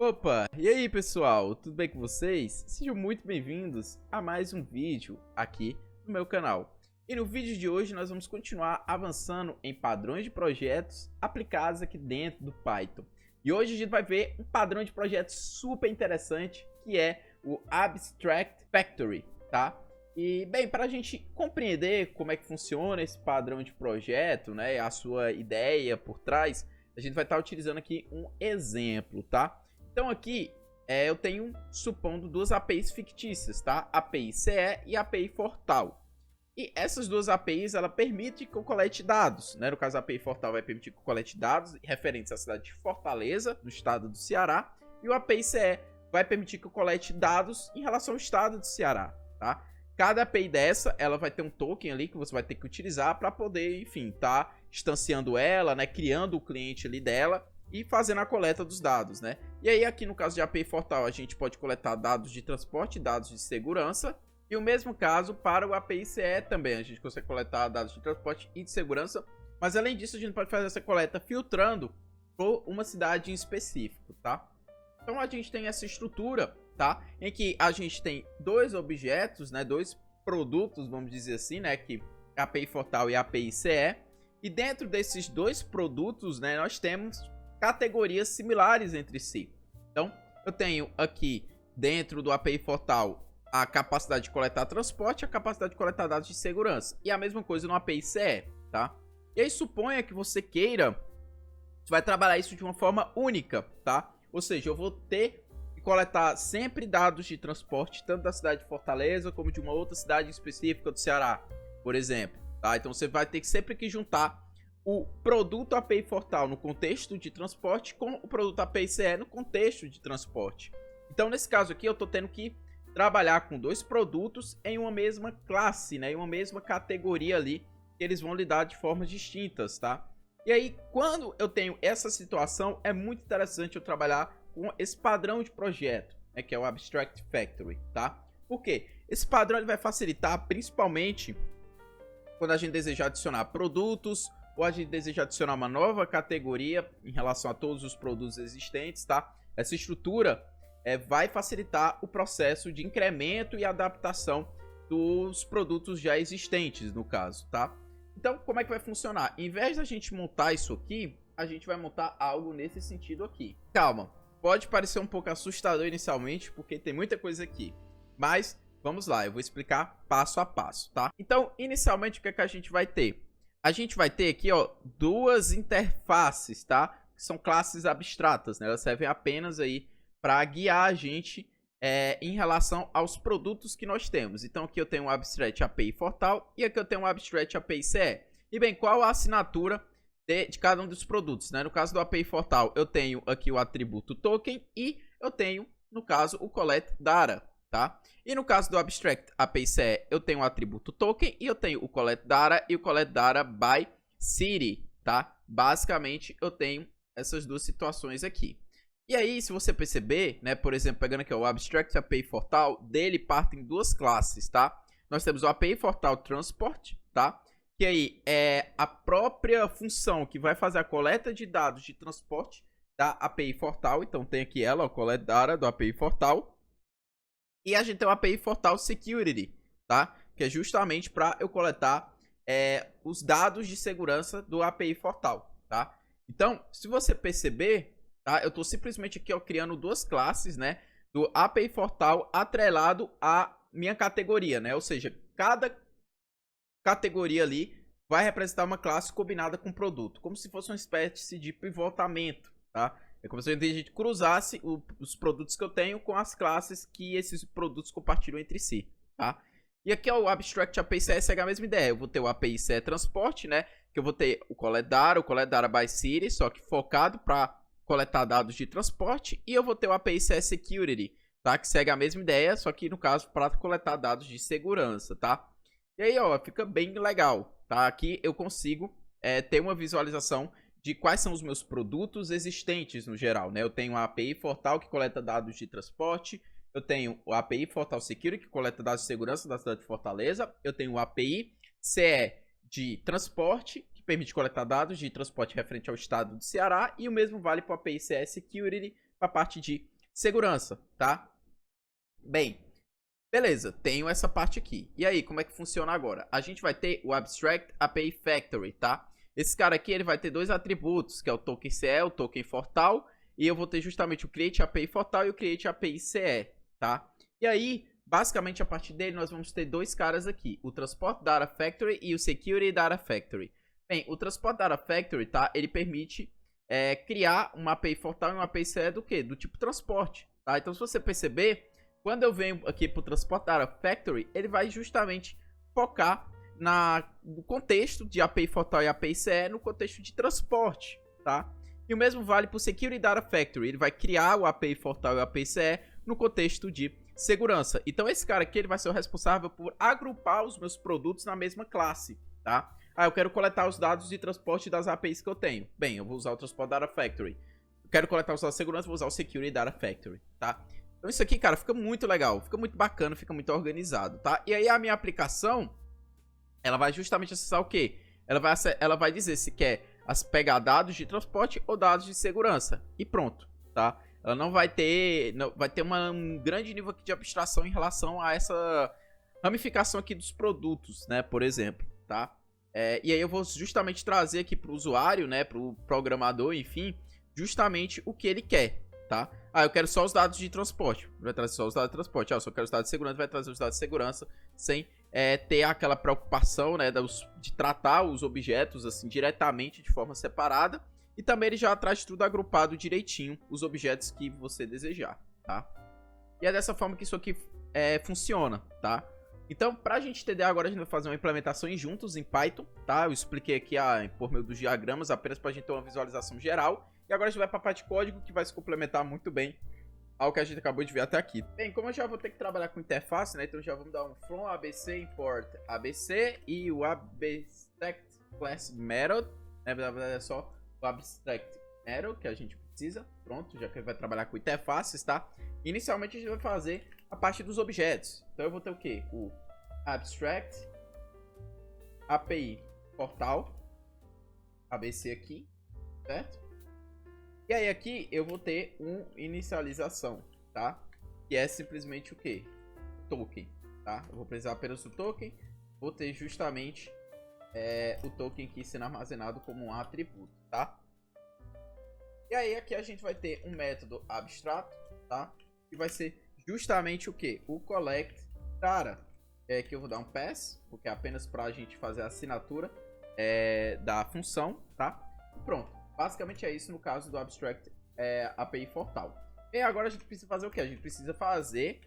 Opa, e aí pessoal, tudo bem com vocês? Sejam muito bem-vindos a mais um vídeo aqui no meu canal. E no vídeo de hoje nós vamos continuar avançando em padrões de projetos aplicados aqui dentro do Python. E hoje a gente vai ver um padrão de projeto super interessante que é o Abstract Factory, tá? E bem, para a gente compreender como é que funciona esse padrão de projeto, né, a sua ideia por trás, a gente vai estar utilizando aqui um exemplo, tá? Então aqui eu tenho, supondo, duas APIs fictícias, tá? API CE e API Fortal. E essas duas APIs, ela permite que eu colete dados, né? No caso, a API Fortal vai permitir que eu colete dados referentes à cidade de Fortaleza, no estado do Ceará. E o API CE vai permitir que eu colete dados em relação ao estado do Ceará, tá? Cada API dessa, ela vai ter um token ali que você vai ter que utilizar para poder, enfim, tá instanciando ela, né? Criando o cliente ali dela e fazendo a coleta dos dados, né? E aí aqui no caso de API Fortal a gente pode coletar dados de transporte, dados de segurança, e o mesmo caso para o API CE também, a gente consegue coletar dados de transporte e de segurança, mas além disso a gente pode fazer essa coleta filtrando por uma cidade em específico, tá? Então a gente tem essa estrutura, tá? Em que a gente tem dois objetos, né? Dois produtos, vamos dizer assim, né? Que é a API Fortal e a API CE, e dentro desses dois produtos, né? Nós temos categorias similares entre si. Então, eu tenho aqui dentro do API Fortal a capacidade de coletar transporte e a capacidade de coletar dados de segurança. E a mesma coisa no API CE, tá? E aí suponha que você queira, você vai trabalhar isso de uma forma única, tá? Ou seja, eu vou ter que coletar sempre dados de transporte, tanto da cidade de Fortaleza como de uma outra cidade específica do Ceará, por exemplo, tá? Então você vai ter que sempre que juntar o produto API Fortal no contexto de transporte com o produto API CE no contexto de transporte. Então, nesse caso aqui, eu estou tendo que trabalhar com dois produtos em uma mesma classe, né? Em uma mesma categoria ali, que eles vão lidar de formas distintas, tá? E aí, quando eu tenho essa situação, é muito interessante eu trabalhar com esse padrão de projeto, né? Que é o Abstract Factory, tá? Por quê? Esse padrão ele vai facilitar, principalmente, quando a gente desejar adicionar produtos, ou a gente deseja adicionar uma nova categoria em relação a todos os produtos existentes, tá? Essa estrutura vai facilitar o processo de incremento e adaptação dos produtos já existentes, no caso, tá? Então, como é que vai funcionar? Em vez da gente montar isso aqui, a gente vai montar algo nesse sentido aqui. Calma, pode parecer um pouco assustador inicialmente, porque tem muita coisa aqui, mas vamos lá, eu vou explicar passo a passo, tá? Então, inicialmente, o que é que a gente vai ter? A gente vai ter aqui, ó, duas interfaces, tá? Que são classes abstratas, né? Elas servem apenas aí para guiar a gente em relação aos produtos que nós temos. Então aqui eu tenho um Abstract API Fortal e aqui eu tenho um Abstract API CE. E bem, qual a assinatura de cada um dos produtos, né? No caso do API Fortal, eu tenho aqui o atributo token e eu tenho, no caso, o collect data, tá? E no caso do Abstract API CE, eu tenho o atributo token e eu tenho o collect data e o collect data by city, tá? Basicamente, eu tenho essas duas situações aqui. E aí, se você perceber, né, por exemplo, pegando aqui ó, o Abstract API Fortal, dele partem duas classes, tá? Nós temos o API Fortal Transport, tá? Que aí é a própria função que vai fazer a coleta de dados de transporte da API Fortal. Então tem aqui ela, o collect data do API Fortal. E a gente tem o API Fortal Security, tá? Que é justamente para eu coletar os dados de segurança do API Fortal, tá? Então, se você perceber, tá? Eu estou simplesmente aqui ó, criando duas classes, né? Do API Fortal atrelado à minha categoria, né? Ou seja, cada categoria ali vai representar uma classe combinada com produto, como se fosse uma espécie de pivotamento, tá? É como se a gente cruzasse os produtos que eu tenho com as classes que esses produtos compartilham entre si, tá? E aqui é o Abstract API CE segue a mesma ideia. Eu vou ter o API CE Transporte, né? Que eu vou ter o collect data by city, só que focado para coletar dados de transporte. E eu vou ter o API CE Security, tá? Que segue a mesma ideia, só que no caso para coletar dados de segurança, tá? E aí, ó, fica bem legal, tá? Aqui eu consigo ter uma visualização de quais são os meus produtos existentes no geral, né? Eu tenho a API Fortal que coleta dados de transporte, eu tenho o API Fortal Security que coleta dados de segurança da cidade de Fortaleza, eu tenho o API CE de transporte que permite coletar dados de transporte referente ao estado do Ceará e o mesmo vale para o API CE Security para a parte de segurança, tá? Bem, beleza, tenho essa parte aqui. E aí, como é que funciona agora? A gente vai ter o Abstract API Factory, tá? Esse cara aqui, ele vai ter dois atributos, que é o token CE, o token Fortal, e eu vou ter justamente o Create API Fortal e o Create API CE, tá? E aí, basicamente, a partir dele, nós vamos ter dois caras aqui, o Transport Data Factory e o Security Data Factory. Bem, o Transport Data Factory, tá? Ele permite criar uma API Fortal e uma API CE do quê? Do tipo transporte, tá? Então, se você perceber, quando eu venho aqui para o Transport Data Factory, ele vai justamente focar no contexto de API Fortal e API CE, no contexto de transporte, tá? E o mesmo vale para o Security Data Factory, ele vai criar o API Fortal e o API CE no contexto de segurança. Então esse cara aqui, ele vai ser o responsável por agrupar os meus produtos na mesma classe, tá? Ah, eu quero coletar os dados de transporte das APIs que eu tenho. Bem, eu vou usar o Transport Data Factory. Eu quero coletar os dados de segurança, vou usar o Security Data Factory, tá? Então isso aqui, cara, fica muito legal, fica muito bacana, fica muito organizado, tá? E aí a minha aplicação, ela vai justamente acessar o quê? Ela vai dizer se quer pegar dados de transporte ou dados de segurança. E pronto, tá? Ela não vai ter... vai ter um grande nível aqui de abstração em relação a essa ramificação aqui dos produtos, né? Por exemplo, tá? E aí eu vou justamente trazer aqui para o usuário, né? Para o programador, enfim, justamente o que ele quer, tá? Ah, eu quero só os dados de transporte. Vai trazer só os dados de transporte. Ah, eu só quero os dados de segurança. Vai trazer os dados de segurança sem ter aquela preocupação, né, de tratar os objetos assim diretamente de forma separada. E também ele já traz tudo agrupado direitinho, os objetos que você desejar, tá? E é dessa forma que isso aqui funciona, tá? Então, pra gente entender agora, a gente vai fazer uma implementação juntos em Python, tá? Eu expliquei aqui por meio dos diagramas, apenas pra gente ter uma visualização geral. E agora a gente vai pra parte de código, que vai se complementar muito bem ao que a gente acabou de ver até aqui. Bem, como eu já vou ter que trabalhar com interface, né? Então já vamos dar um from abc import abc e o abstract class method. Na verdade é só o abstract method que a gente precisa. Pronto, já que ele vai trabalhar com interfaces, tá? Inicialmente a gente vai fazer a parte dos objetos. Então eu vou ter o quê? O abstract API portal ABC aqui, certo? E aí aqui eu vou ter um inicialização, tá? Que é simplesmente o quê? Token, tá? Eu vou precisar apenas do token. Vou ter justamente o token aqui sendo armazenado como um atributo, tá? E aí aqui a gente vai ter um método abstrato, tá? Que vai ser justamente o quê? O collect data. Que eu vou dar um pass, porque é apenas para a gente fazer a assinatura da função, tá? E pronto. Basicamente é isso no caso do Abstract API Fortal. E agora a gente precisa fazer o quê? A gente precisa fazer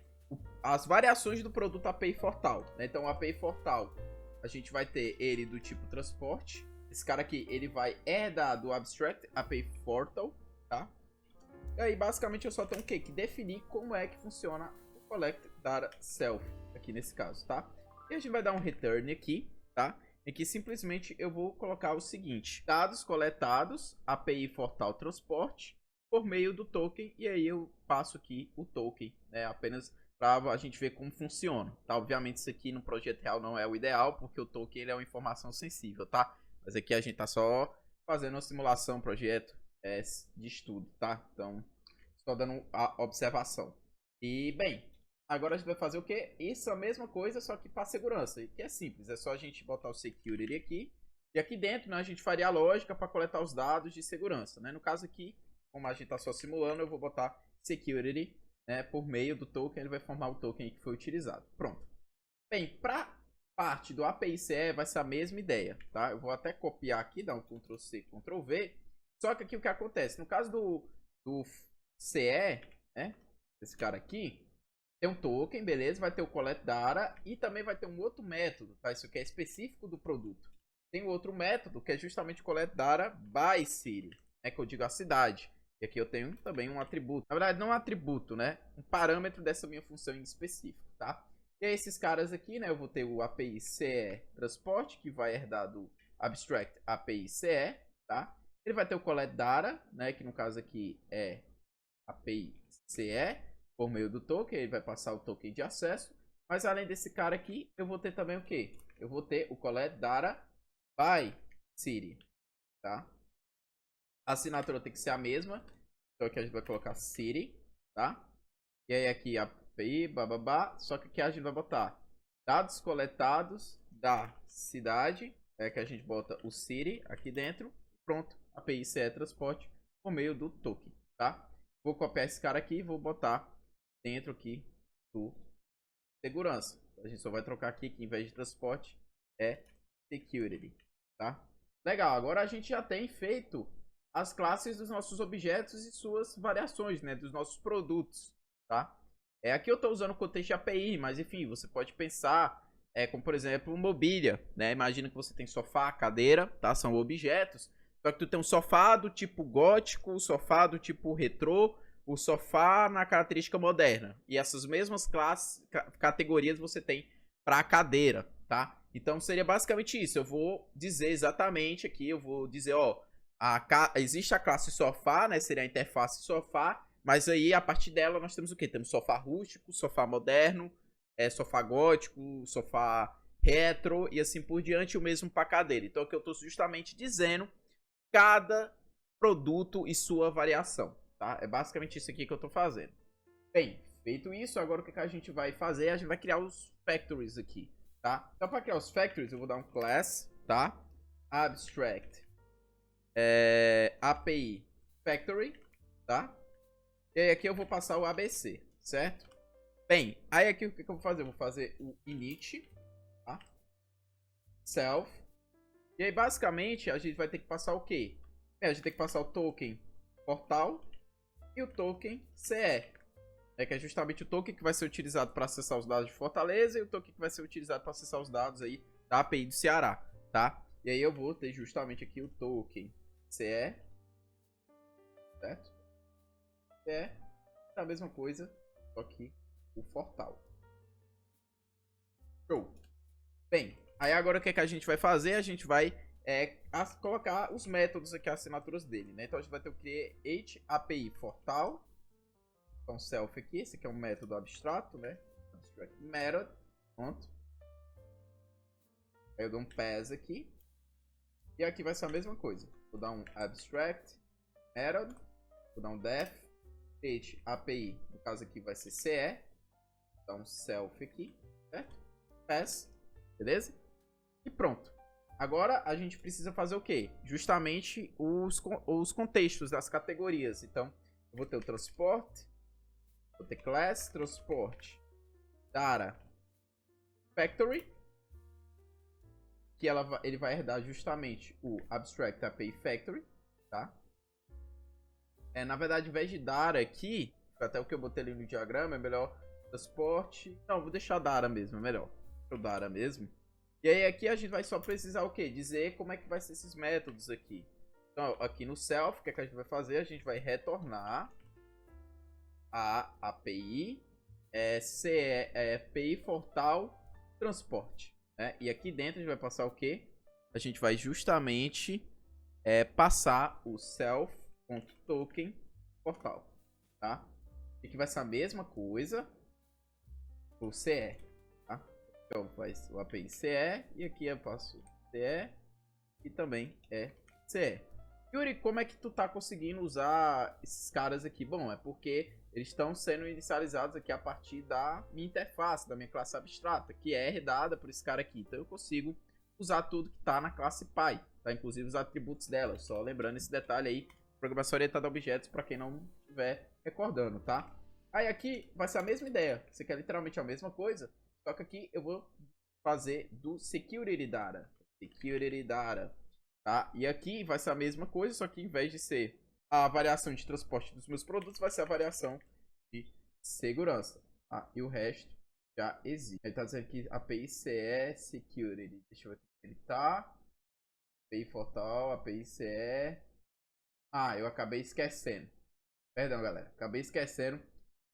as variações do produto API Fortal, né? Então o API Fortal, a gente vai ter ele do tipo transporte. Esse cara aqui, ele vai herdar do Abstract API Fortal, tá? E aí basicamente eu só tenho o quê? Que definir como é que funciona o Collect Data Self, aqui nesse caso, tá? E a gente vai dar um return aqui, tá? Em que simplesmente eu vou colocar o seguinte: dados coletados, API Fortal Transporte, por meio do token. E aí eu passo aqui o token, né? Apenas para a gente ver como funciona, tá? Obviamente isso aqui no projeto real não é o ideal, porque o token ele é uma informação sensível, tá? Mas aqui a gente tá só fazendo uma simulação, projeto de estudo, tá? Então, só dando a observação. E, bem, agora a gente vai fazer o quê? Isso é a mesma coisa, só que para segurança. E que é simples, é só a gente botar o security aqui. E aqui dentro, né, a gente faria a lógica para coletar os dados de segurança, né? No caso aqui, como a gente está só simulando, eu vou botar security, né, por meio do token. Ele vai formar o token que foi utilizado. Pronto. Bem, para parte do API CE vai ser a mesma ideia, tá? Eu vou até copiar aqui, dar um Ctrl C, Ctrl V. Só que aqui o que acontece? No caso do CE, né? Esse cara aqui, tem um token, beleza? Vai ter o collect data e também vai ter um outro método, tá? Isso aqui é específico do produto. Tem um outro método que é justamente o collect data by city, né? Que eu digo a cidade. E aqui eu tenho também um atributo. Na verdade, não um atributo, né? Um parâmetro dessa minha função em específico, tá? E aí esses caras aqui, né? Eu vou ter o API CE Transport, que vai herdar do Abstract API CE, tá? Ele vai ter o collect data, né? Que no caso aqui é API CE, por meio do token. Ele vai passar o token de acesso. Mas além desse cara aqui, eu vou ter também o quê? Eu vou ter o collect data by city, tá? A assinatura tem que ser a mesma. Então aqui a gente vai colocar city, tá? E aí aqui API, bababá. Só que aqui a gente vai botar dados coletados da cidade. É que a gente bota o city aqui dentro. Pronto, API CE transporte por meio do token, tá? Vou copiar esse cara aqui e vou botar dentro aqui do segurança. A gente só vai trocar aqui que em vez de transporte é security, tá? Legal, agora a gente já tem feito as classes dos nossos objetos e suas variações, né? Dos nossos produtos, tá? Aqui eu estou usando o contexto API, mas enfim, você pode pensar como, por exemplo, mobília, né? Imagina que você tem sofá, cadeira, tá? São objetos. Só que tu tem um sofá do tipo gótico, sofá do tipo retrô, o sofá na característica moderna. E essas mesmas categorias você tem para a cadeira, tá? Então seria basicamente isso. Eu vou dizer exatamente aqui, eu vou dizer, ó, existe a classe sofá, né? Seria a interface sofá, mas aí a partir dela nós temos o quê? Temos sofá rústico, sofá moderno, sofá gótico, sofá retro e assim por diante, o mesmo para cadeira. Então aqui eu estou justamente dizendo cada produto e sua variação, tá? É basicamente isso aqui que eu estou fazendo. Bem, feito isso, agora o que a gente vai fazer? A gente vai criar os factories aqui, tá? Então para criar os factories eu vou dar um class, tá? Abstract API Factory, tá? E aí aqui eu vou passar o ABC, certo? Bem, aí aqui o que eu vou fazer? Eu vou fazer o init, tá? Self. E aí basicamente a gente vai ter que passar o quê? A gente tem que passar o token portal e o token CE. Que é justamente o token que vai ser utilizado para acessar os dados de Fortaleza e o token que vai ser utilizado para acessar os dados aí da API do Ceará, tá? E aí eu vou ter justamente aqui o token CE, certo? É a mesma coisa, só que o portal. Show. Bem, aí agora o que a gente vai fazer? A gente vai colocar os métodos aqui, as assinaturas dele, né? Então a gente vai ter o create API portal. Então self aqui, esse aqui é um método abstrato, né? Abstract method, pronto. Aí eu dou um pass aqui. E aqui vai ser a mesma coisa. Vou dar um abstract method, vou dar um def create API, no caso aqui vai ser CE. Vou dar um self aqui, certo? Pass, beleza? E pronto. Agora a gente precisa fazer o quê? Justamente os contextos das categorias. Então, eu vou ter o transporte, vou ter class transport data factory, que ele vai herdar justamente o abstract API factory, tá? Na verdade, ao invés de data aqui, até o que eu botei ali no diagrama, é melhor transporte. Não, vou deixar data mesmo, é melhor. O data mesmo. E aí aqui a gente vai só precisar o quê? Dizer como é que vai ser esses métodos aqui. Então, aqui no self, o que a gente vai fazer? A gente vai retornar a API API portal transporte, né? E aqui dentro a gente vai passar o quê? A gente vai justamente passar o self.token portal, tá? E aqui vai ser a mesma coisa o CE, tá? Então faz o API CE e aqui eu passo CE e também CE. Yuri, como é que tu tá conseguindo usar esses caras aqui? Bom, é porque eles estão sendo inicializados aqui a partir da minha interface, da minha classe abstrata, que é herdada por esse cara aqui. Então eu consigo usar tudo que está na classe Py, tá? Inclusive os atributos dela. Só lembrando esse detalhe aí, programação orientada a objetos, para quem não estiver recordando, tá? Aí aqui vai ser a mesma ideia. Isso aqui é literalmente a mesma coisa, só que aqui eu vou fazer do security data. Security data. Tá? E aqui vai ser a mesma coisa, só que em vez de ser a variação de transporte dos meus produtos, vai ser a variação de segurança. E o resto já existe. Ele está dizendo que API CE Security. Deixa eu ver onde ele está. API Portal, API CE. Eu acabei esquecendo. Perdão, galera. Acabei esquecendo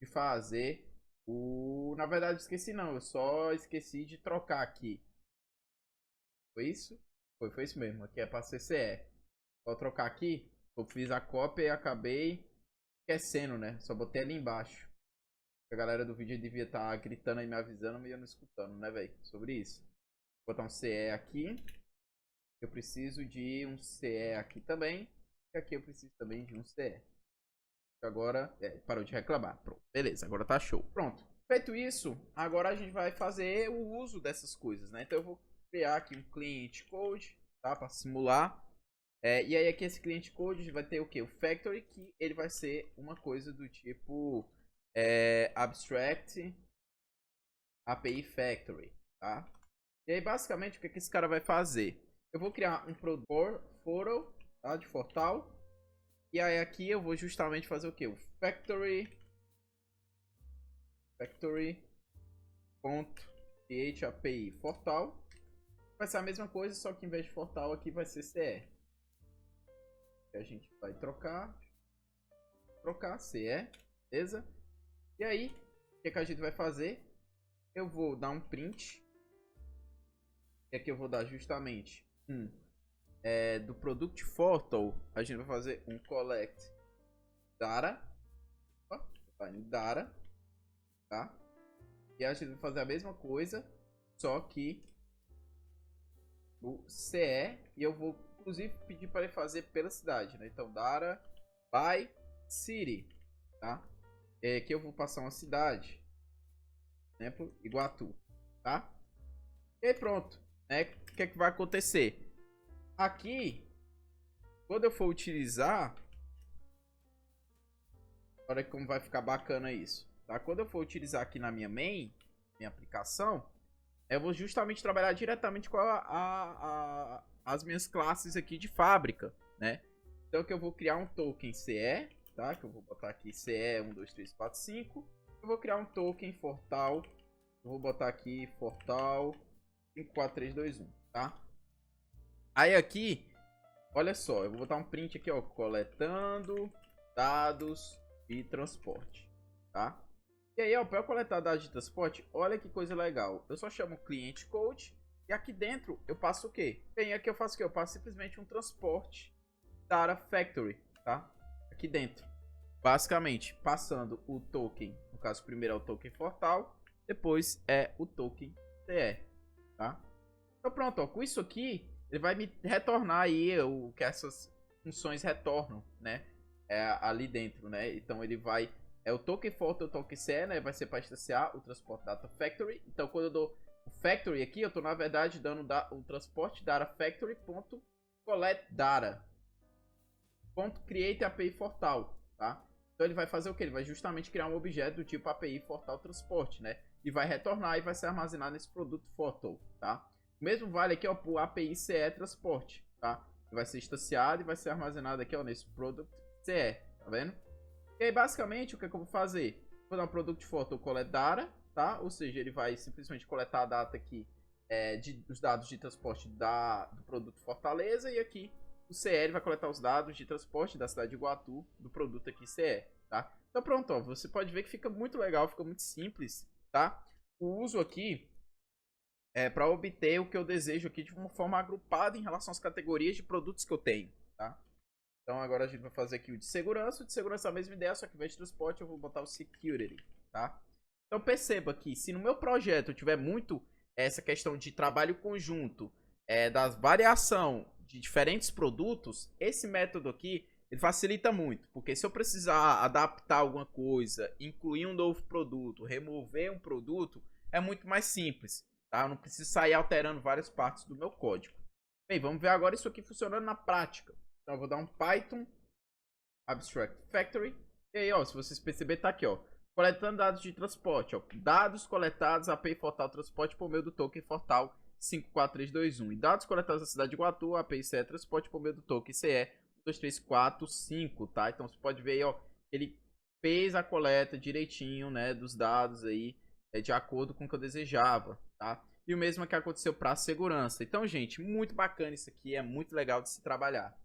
de fazer o... Na verdade, esqueci não. Eu só esqueci de trocar aqui. Foi isso? Foi isso mesmo. Aqui é para CCE. Vou trocar aqui. Eu fiz a cópia e acabei esquecendo, né? Só botei ali embaixo. A galera do vídeo devia estar gritando aí, me avisando, mas eu não escutando, né, velho? Sobre isso. Vou botar um CE aqui. Eu preciso de um CE aqui também. E aqui eu preciso também de um CE. Agora, parou de reclamar. Pronto, beleza, agora tá show. Pronto. Feito isso, agora a gente vai fazer o uso dessas coisas, né? Então eu vou criar aqui um client code, tá? Para simular. E aí aqui esse client code vai ter o que? O factory, que ele vai ser uma coisa do tipo abstract API factory, tá? E aí basicamente o que esse cara vai fazer? Eu vou criar um photo, tá? De Fortal. E aí aqui eu vou justamente fazer o que? O factory.create API Fortal. Vai ser a mesma coisa, só que em vez de Fortal aqui vai ser CE. A gente vai trocar CE, beleza? E aí, o que a gente vai fazer? Eu vou dar um print. E aqui eu vou dar justamente do product photo. A gente vai fazer um collect data. Data, tá? E a gente vai fazer a mesma coisa, só que o CE, e eu vou inclusive pedir para ele fazer pela cidade, né? Então data by city, tá? Aqui eu vou passar uma cidade, exemplo, Iguatu, tá? E aí pronto, né? O que é que vai acontecer? Aqui, quando eu for utilizar, olha como vai ficar bacana isso, tá? Quando eu for utilizar aqui na minha minha aplicação, eu vou justamente trabalhar diretamente com as minhas classes aqui de fábrica, né? Então que eu vou criar um token CE, tá? Que eu vou botar aqui CE 1, 2, 3, 4, 5. Eu vou criar um token Fortal. Eu vou botar aqui Fortal 5, 4, 3, 2, 1, tá? Aí aqui, olha só, eu vou botar um print aqui, ó, coletando dados de transporte, tá? E aí, ó, para eu coletar dados de transporte, olha que coisa legal. Eu só chamo client code e aqui dentro eu passo o quê? Bem, aqui eu faço o quê? Eu passo simplesmente um transporte data factory, tá? Aqui dentro. Basicamente, passando o token, no caso, primeiro é o token Fortal, depois é o token CE, tá? Então pronto, ó, com isso aqui, ele vai me retornar aí o que essas funções retornam, né? Ali dentro, né? Então ele vai... o token Fortal e o token CE, né? Vai ser para instanciar o transporte data factory. Então quando eu dou o factory aqui, eu tô na verdade dando o transporte data factory.collect data .create API Fortal, tá? Então ele vai fazer o que? Ele vai justamente criar um objeto do tipo API Fortal Transporte, né? E vai retornar e vai ser armazenado nesse produto Fortal, tá? O mesmo vale aqui, ó, pro API CE Transporte, tá? Vai ser instanciado e vai ser armazenado aqui, ó, nesse product CE, tá vendo? E aí, basicamente, o que é que eu vou fazer? Vou dar um product Fortal collect data, tá? Ou seja, ele vai simplesmente coletar a data aqui dos dados de transporte do produto Fortaleza, e aqui o CE vai coletar os dados de transporte da cidade de Iguatu do produto aqui CE, tá? Então pronto, ó, você pode ver que fica muito legal, fica muito simples, tá? O uso aqui é para obter o que eu desejo aqui de uma forma agrupada em relação às categorias de produtos que eu tenho, tá? Então agora a gente vai fazer aqui o de segurança é a mesma ideia, só que ao invés de transporte eu vou botar o security, tá? Então perceba que se no meu projeto eu tiver muito essa questão de trabalho conjunto, da variação de diferentes produtos, esse método aqui ele facilita muito, porque se eu precisar adaptar alguma coisa, incluir um novo produto, remover um produto, é muito mais simples, tá? Eu não preciso sair alterando várias partes do meu código. Bem, vamos ver agora isso aqui funcionando na prática. Então eu vou dar um Python Abstract Factory. E aí, ó, se vocês perceberem, tá aqui, ó. Coletando dados de transporte, ó. Dados coletados API Fortal Transporte por meio do token Fortal 54321. E dados coletados da cidade de Iguatu, API CE Transporte por meio do token CE 12345, tá? Então você pode ver aí, ó. Ele fez a coleta direitinho, né, dos dados aí, de acordo com o que eu desejava, tá? E o mesmo que aconteceu para a segurança. Então, gente, muito bacana isso aqui, é muito legal de se trabalhar.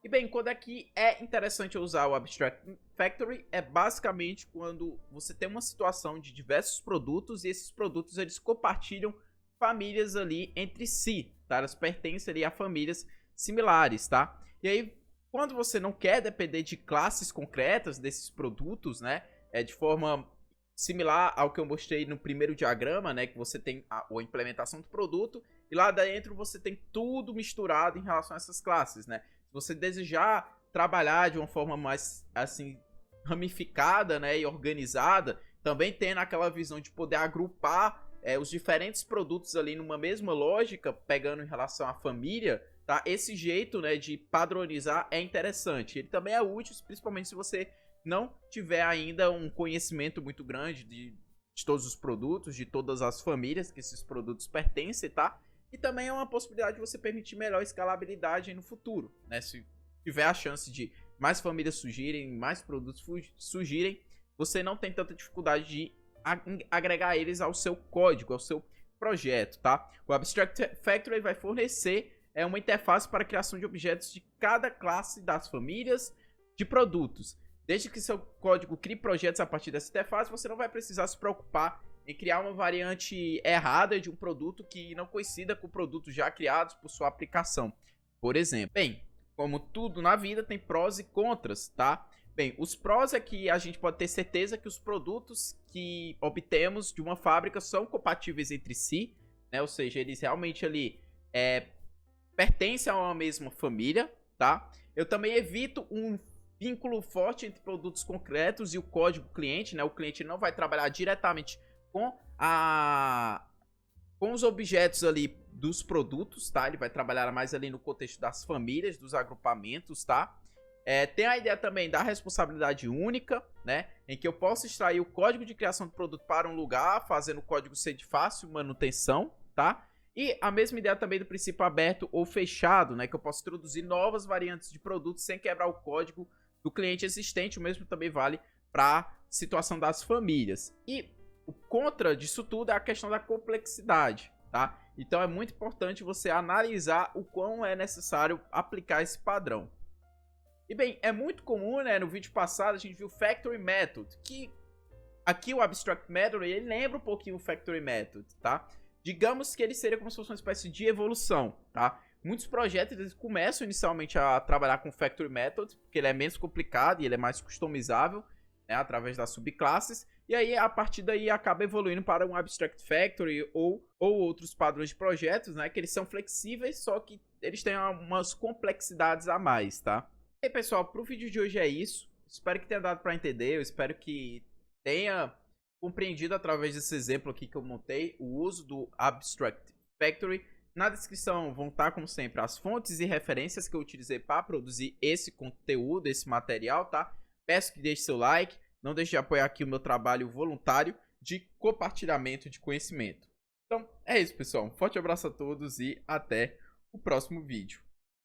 E bem, quando aqui é interessante usar o Abstract Factory, é basicamente quando você tem uma situação de diversos produtos e esses produtos eles compartilham famílias ali entre si, tá? Elas pertencem ali a famílias similares, tá? E aí, quando você não quer depender de classes concretas desses produtos, né? De forma similar ao que eu mostrei no primeiro diagrama, né? Que você tem a implementação do produto e lá dentro você tem tudo misturado em relação a essas classes, né? Se você desejar trabalhar de uma forma mais, assim, ramificada, né, e organizada, também tendo aquela visão de poder agrupar os diferentes produtos ali numa mesma lógica, pegando em relação à família, tá? Esse jeito, né, de padronizar é interessante. Ele também é útil, principalmente se você não tiver ainda um conhecimento muito grande de todos os produtos, de todas as famílias que esses produtos pertencem, tá? E também é uma possibilidade de você permitir melhor escalabilidade no futuro, né? Se tiver a chance de mais famílias surgirem, mais produtos surgirem, você não tem tanta dificuldade de agregar eles ao seu código, ao seu projeto, tá? O Abstract Factory vai fornecer uma interface para a criação de objetos de cada classe das famílias de produtos. Desde que seu código crie projetos a partir dessa interface, você não vai precisar se preocupar em criar uma variante errada de um produto que não coincida com produtos já criados por sua aplicação, por exemplo. Bem, como tudo na vida, tem prós e contras, tá? Bem, os prós é que a gente pode ter certeza que os produtos que obtemos de uma fábrica são compatíveis entre si, né? Ou seja, eles realmente ali pertencem a uma mesma família, tá? Eu também evito um vínculo forte entre produtos concretos e o código cliente, né? O cliente não vai trabalhar diretamente com os objetos ali dos produtos, tá? Ele vai trabalhar mais ali no contexto das famílias, dos agrupamentos, tá? Tem a ideia também da responsabilidade única, né? Em que eu posso extrair o código de criação do produto para um lugar, fazendo o código ser de fácil manutenção, tá? E a mesma ideia também do princípio aberto ou fechado, né? Que eu posso introduzir novas variantes de produtos sem quebrar o código do cliente existente. O mesmo também vale para a situação das famílias. E o contra disso tudo é a questão da complexidade, tá? Então é muito importante você analisar o quão é necessário aplicar esse padrão. E bem, é muito comum, né? No vídeo passado a gente viu o Factory Method, que aqui o Abstract Method, ele lembra um pouquinho o Factory Method, tá? Digamos que ele seria como se fosse uma espécie de evolução, tá? Muitos projetos eles começam inicialmente a trabalhar com o Factory Method, porque ele é menos complicado e ele é mais customizável, né, através das subclasses. E aí, a partir daí, acaba evoluindo para um Abstract Factory ou outros padrões de projetos, né? Que eles são flexíveis, só que eles têm umas complexidades a mais, tá? E aí, pessoal, pro vídeo de hoje é isso. Espero que tenha dado para entender. Eu espero que tenha compreendido através desse exemplo aqui que eu montei o uso do Abstract Factory. Na descrição vão estar, como sempre, as fontes e referências que eu utilizei para produzir esse conteúdo, esse material, tá? Peço que deixe seu like, não deixe de apoiar aqui o meu trabalho voluntário de compartilhamento de conhecimento. Então, é isso, pessoal. Um forte abraço a todos e até o próximo vídeo.